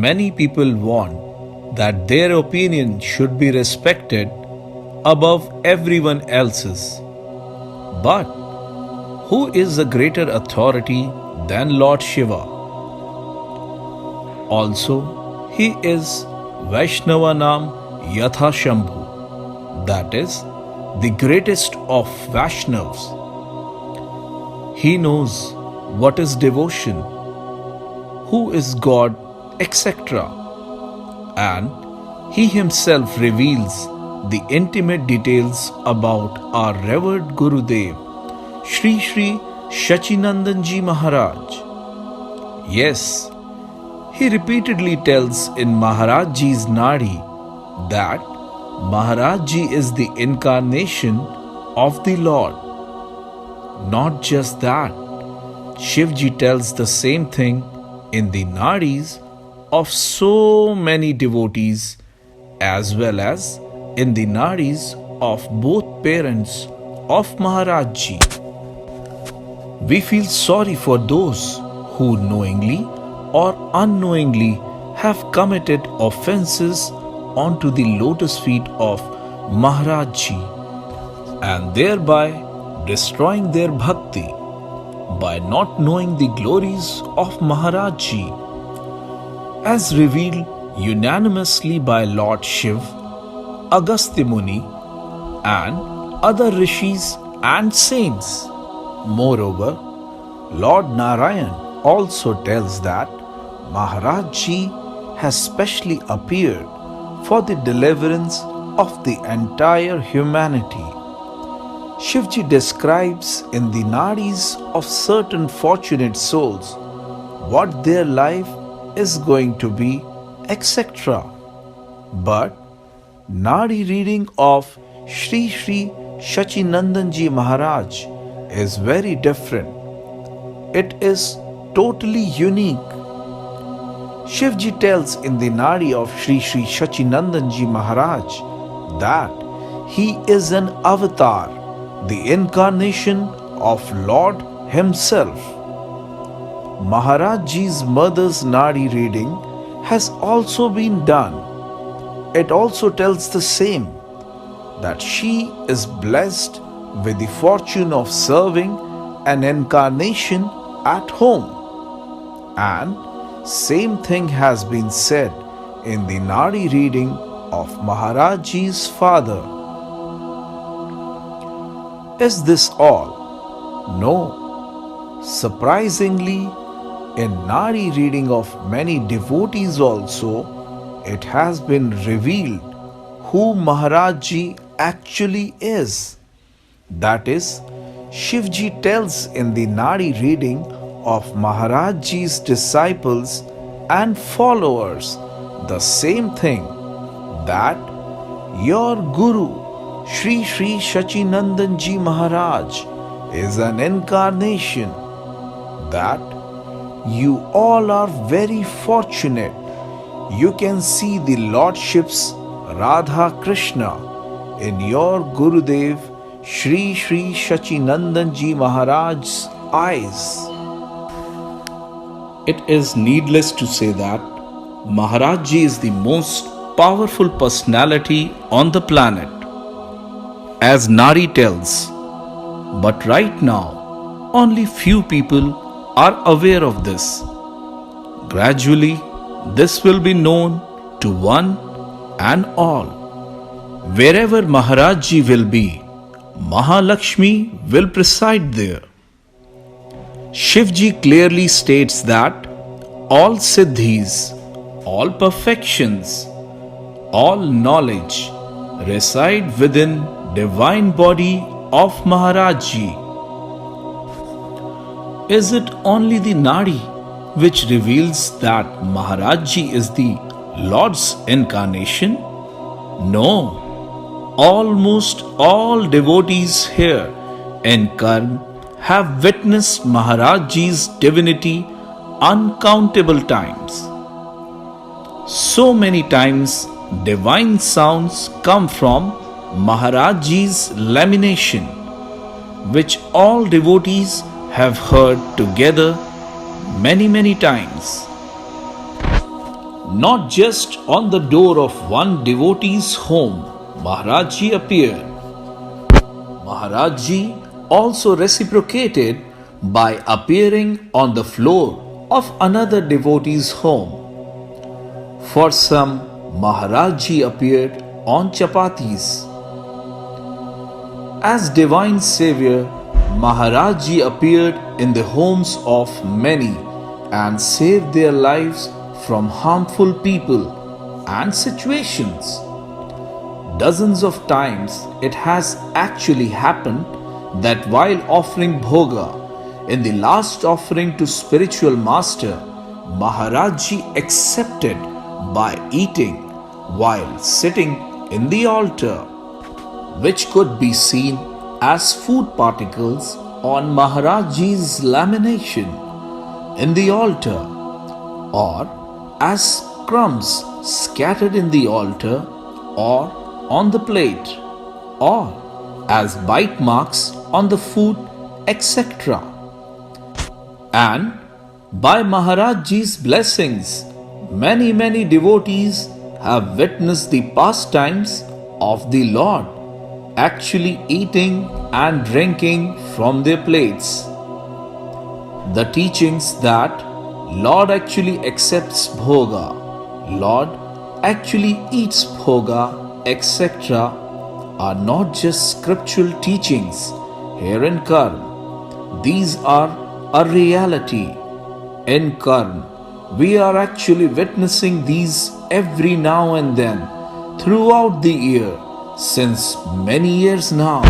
Many people want that their opinion should be respected above everyone else's. But who is a greater authority than Lord Shiva? Also, he is Vaishnavanam Yatha Shambhu, that is, the greatest of Vaishnavas. He knows what is devotion, who is God, etc. And he himself reveals the intimate details about our revered Gurudev, Shri Shri Shachinandanji Maharaj. Yes, he repeatedly tells in Maharajji's Nadi that Maharajji is the incarnation of the Lord. Not just that, Shivji tells the same thing in the Nadis of so many devotees as well as in the Nadis of both parents of Maharajji. We feel sorry for those who knowingly or unknowingly have committed offenses onto the lotus feet of Maharajji and thereby destroying their bhakti by not knowing the glories of Maharajji. As revealed unanimously by Lord Shiv, Agastya Muni, and other rishis and saints. Moreover, Lord Narayan also tells that Maharajji has specially appeared for the deliverance of the entire humanity. Shivji describes in the Nadis of certain fortunate souls what their life is going to be, etc. But Nadi reading of Shri Shri Shachinandanji Maharaj is very different. It is totally unique. Shivji tells in the Nadi of Shri Shri Shachinandanji Maharaj that he is an avatar, the incarnation of Lord himself. Maharajji's mother's Nadi reading has also been done. It also tells the same, that she is blessed with the fortune of serving an incarnation at home. And same thing has been said in the Nadi reading of Maharajji's father. Is this all? No. Surprisingly, in Nadi reading of many devotees also, it has been revealed who Maharajji actually is. That is, Shivji tells in the Nadi reading of Maharajji's disciples and followers the same thing, that your Guru Shri Shri Shachinandanji Maharaj is an incarnation, that you all are very fortunate. You can see the lordships Radha Krishna in your Gurudev Shri Shri Shachinandanji Maharaj's eyes. It is needless to say that Maharajji is the most powerful personality on the planet, as Nadi tells. But right now, only few people are aware of this. Gradually, this will be known to one and all. Wherever Maharajji will be, Mahalakshmi will preside there. Shivji clearly states that all siddhis, all perfections, all knowledge reside within divine body of Maharajji. Is it only the Nadi which reveals that Maharajji is the Lord's incarnation? No. Almost all devotees here in Karm have witnessed Maharajji's divinity uncountable times. So many times divine sounds come from Maharajji's lamination, which all devotees have heard together many times. Not just on the door of one devotee's home, Maharaj Ji appeared. Maharaj Ji also reciprocated by appearing on the floor of another devotee's home. For some, Maharaj Ji appeared on chapatis. As Divine Savior, Maharaj Ji appeared in the homes of many and saved their lives from harmful people and situations. Dozens of times it has actually happened that while offering bhoga in the last offering to spiritual master, Maharaj Ji accepted by eating while sitting in the altar, which could be seen as food particles on Maharaj Ji's lamination in the altar, or as crumbs scattered in the altar or on the plate, or as bite marks on the food, etc. And by Maharaj Ji's blessings, many devotees have witnessed the pastimes of the Lord, actually eating and drinking from their plates. The teachings that Lord actually accepts bhoga, Lord actually eats bhoga, etc. are not just scriptural teachings here in Karm. These are a reality. In Karm, we are actually witnessing these every now and then throughout the year since many years now.